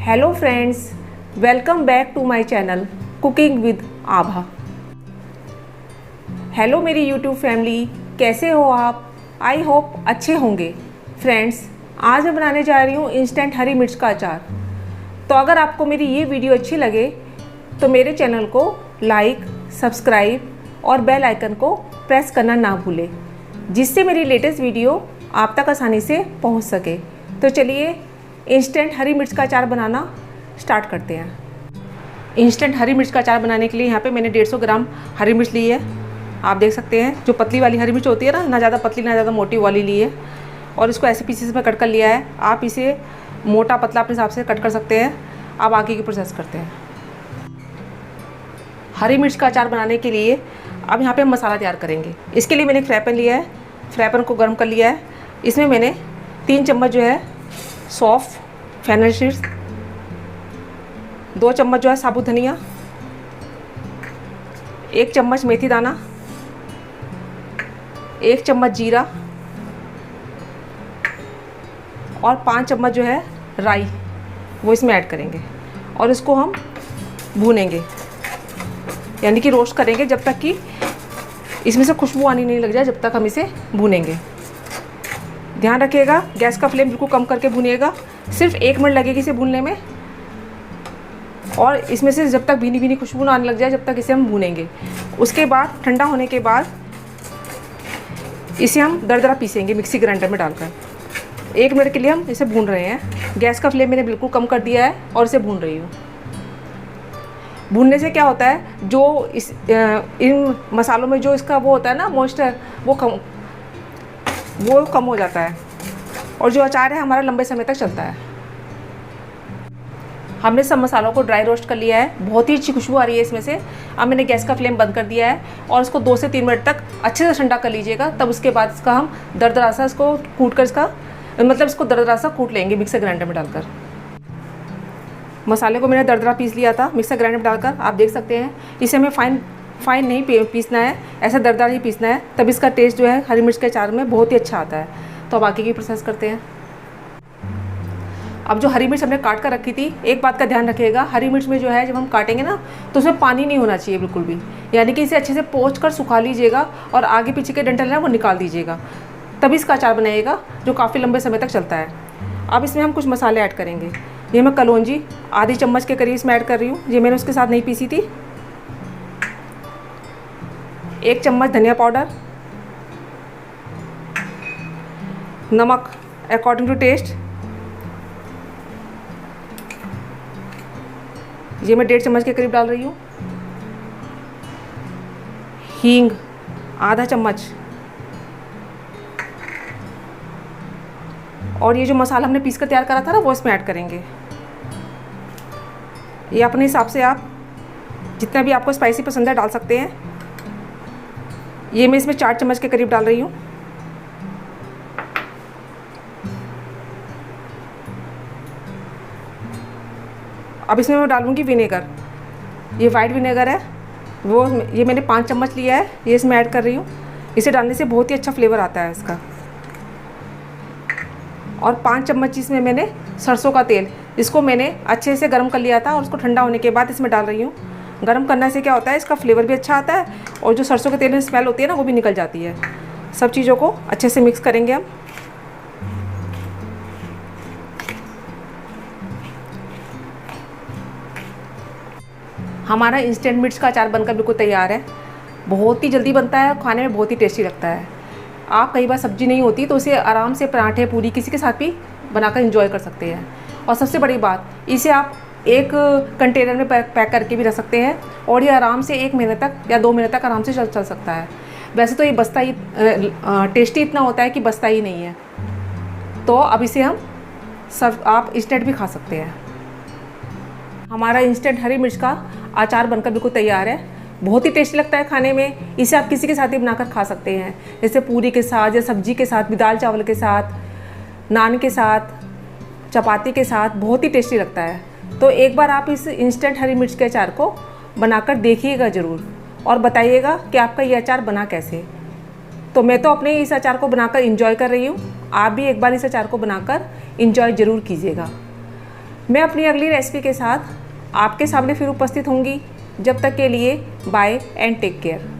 Hello friends, welcome back to my channel cooking with Abha. Hello मेरी YouTube family, कैसे हो आप? आई होप अच्छे होंगे। फ्रेंड्स, आज मैं बनाने जा रही हूँ इंस्टेंट हरी मिर्च का अचार। तो अगर आपको मेरी ये वीडियो अच्छी लगे तो मेरे चैनल को लाइक, सब्सक्राइब और बेल आइकन को प्रेस करना ना भूलें, जिससे मेरी लेटेस्ट वीडियो आप तक आसानी से पहुँच सके। तो चलिए इंस्टेंट हरी मिर्च का अचार बनाना स्टार्ट करते हैं। इंस्टेंट हरी मिर्च का अचार बनाने के लिए यहाँ पे मैंने 150 ग्राम हरी मिर्च ली है। आप देख सकते हैं, जो पतली वाली हरी मिर्च होती है ना ज़्यादा पतली ना ज़्यादा मोटी वाली ली है, और इसको ऐसे पीसेस में कट कर लिया है। आप इसे मोटा पतला अपने हिसाब से कट कर सकते हैं। अब आगे की प्रोसेस करते हैं। हरी मिर्च का अचार बनाने के लिए अब यहाँ पे हम मसाला तैयार करेंगे। इसके लिए मैंने फ्राई पैन लिया है, फ्राई पैन को गर्म कर लिया है। इसमें मैंने 3 चम्मच जो है सौंफ, फेनल सीड्स, 2 चम्मच जो है साबुत धनिया, 1 चम्मच मेथी दाना, 1 चम्मच जीरा और 5 चम्मच जो है राई, वो इसमें ऐड करेंगे और इसको हम भूनेंगे, यानी कि रोस्ट करेंगे जब तक कि इसमें से खुशबू आनी नहीं लग जाए, जब तक हम इसे भूनेंगे। ध्यान रखिएगा, गैस का फ्लेम बिल्कुल कम करके भूनिएगा। सिर्फ 1 मिनट लगेगी इसे भूनने में, और इसमें से जब तक भीनी भीनी खुशबू ना आने लग जाए, जब तक इसे हम भूनेंगे। उसके बाद ठंडा होने के बाद इसे हम दरदरा पीसेंगे मिक्सी ग्राइंडर में डालकर। 1 मिनट के लिए हम इसे भून रहे हैं। गैस का फ्लेम मैंने बिल्कुल कम कर दिया है और इसे भून रही हूँ। भूनने से क्या होता है, जो इन मसालों में जो इसका वो होता है ना मॉइस्चर, वो कम हो जाता है और जो अचार है हमारा लंबे समय तक चलता है। हमने सब मसालों को ड्राई रोस्ट कर लिया है। बहुत ही अच्छी खुशबू आ रही है इसमें से। अब मैंने गैस का फ्लेम बंद कर दिया है और इसको 2 से 3 मिनट तक अच्छे से ठंडा कर लीजिएगा। तब उसके बाद इसका हम दरदरा सा इसको कूट कर इसको दरदरा सा कूट लेंगे मिक्सर ग्राइंडर में डालकर। मसाले को मैंने दरदरा पीस लिया था मिक्सर ग्राइंडर में डालकर। आप देख सकते हैं, इसे हमें फाइन नहीं पीसना है, ऐसा दरदरा ही पीसना है। तब इसका टेस्ट जो है हरी मिर्च के अचार में बहुत ही अच्छा आता है। तो अब बाकी की प्रोसेस करते हैं। अब जो हरी मिर्च हमने काट कर रखी थी, एक बात का ध्यान रखिएगा, हरी मिर्च में जो है जब हम काटेंगे ना तो उसमें पानी नहीं होना चाहिए बिल्कुल भी, यानी कि इसे अच्छे से पोंछ कर सुखा लीजिएगा और आगे पीछे के डंठल है वो निकाल दीजिएगा। तभी इसका अचार बनाइएगा जो काफ़ी लंबे समय तक चलता है। अब इसमें हम कुछ मसाले ऐड करेंगे। ये मैं कलौंजी आधी चम्मच के करीब इसमें ऐड कर रही हूँ। ये मैंने उसके साथ नहीं पीसी थी। 1 चम्मच धनिया पाउडर, नमक अकॉर्डिंग टू टेस्ट, ये मैं 1.5 चम्मच के करीब डाल रही हूँ। हींग आधा चम्मच, और ये जो मसाला हमने पीस कर तैयार करा था ना वो इसमें ऐड करेंगे। ये अपने हिसाब से आप जितना भी आपको स्पाइसी पसंद है डाल सकते हैं। ये मैं इसमें 4 चम्मच के करीब डाल रही हूँ। अब इसमें मैं डालूँगी विनेगर। ये वाइट विनेगर है, ये मैंने 5 चम्मच लिया है, ये इसमें ऐड कर रही हूँ। इसे डालने से बहुत ही अच्छा फ्लेवर आता है इसका। और 5 चम्मच इसमें मैंने सरसों का तेल, इसको मैंने अच्छे से गर्म कर लिया था और उसको ठंडा होने के बाद इसमें डाल रही हूँ। गर्म करने से क्या होता है, इसका फ्लेवर भी अच्छा आता है और जो सरसों के तेल में स्मेल होती है ना वो भी निकल जाती है। सब चीज़ों को अच्छे से मिक्स करेंगे हम। हमारा इंस्टेंट मिर्च का अचार बनकर बिल्कुल तैयार है। बहुत ही जल्दी बनता है और खाने में बहुत ही टेस्टी लगता है। आप कई बार सब्जी नहीं होती तो उसे आराम से पराठे, पूरी किसी के साथ भी बनाकर एंजॉय कर सकते हैं। और सबसे बड़ी बात, इसे आप एक कंटेनर में पैक करके भी रख सकते हैं और ये आराम से 1 महीने तक या 2 महीने तक आराम से चल सकता है। वैसे तो ये बस्ता ही टेस्टी इतना होता है कि बस्ता ही नहीं है। तो अब इसे हम आप इंस्टेंट भी खा सकते हैं। हमारा इंस्टेंट हरी मिर्च का अचार बनकर बिल्कुल तैयार है। बहुत ही टेस्टी लगता है खाने में। इसे आप किसी के साथ भी बनाकर खा सकते हैं, जैसे पूरी के साथ या सब्जी के साथ भी, दाल चावल के साथ, नान के साथ, चपाती के साथ। बहुत ही टेस्टी लगता है। तो एक बार आप इस इंस्टेंट हरी मिर्च के अचार को बनाकर देखिएगा ज़रूर और बताइएगा कि आपका ये अचार बना कैसे। तो मैं तो अपने इस अचार को बनाकर इंजॉय कर रही हूँ। आप भी एक बार इस अचार को बनाकर इंजॉय ज़रूर कीजिएगा। मैं अपनी अगली रेसिपी के साथ आपके सामने फिर उपस्थित होंगी। जब तक के लिए बाय एंड टेक केयर।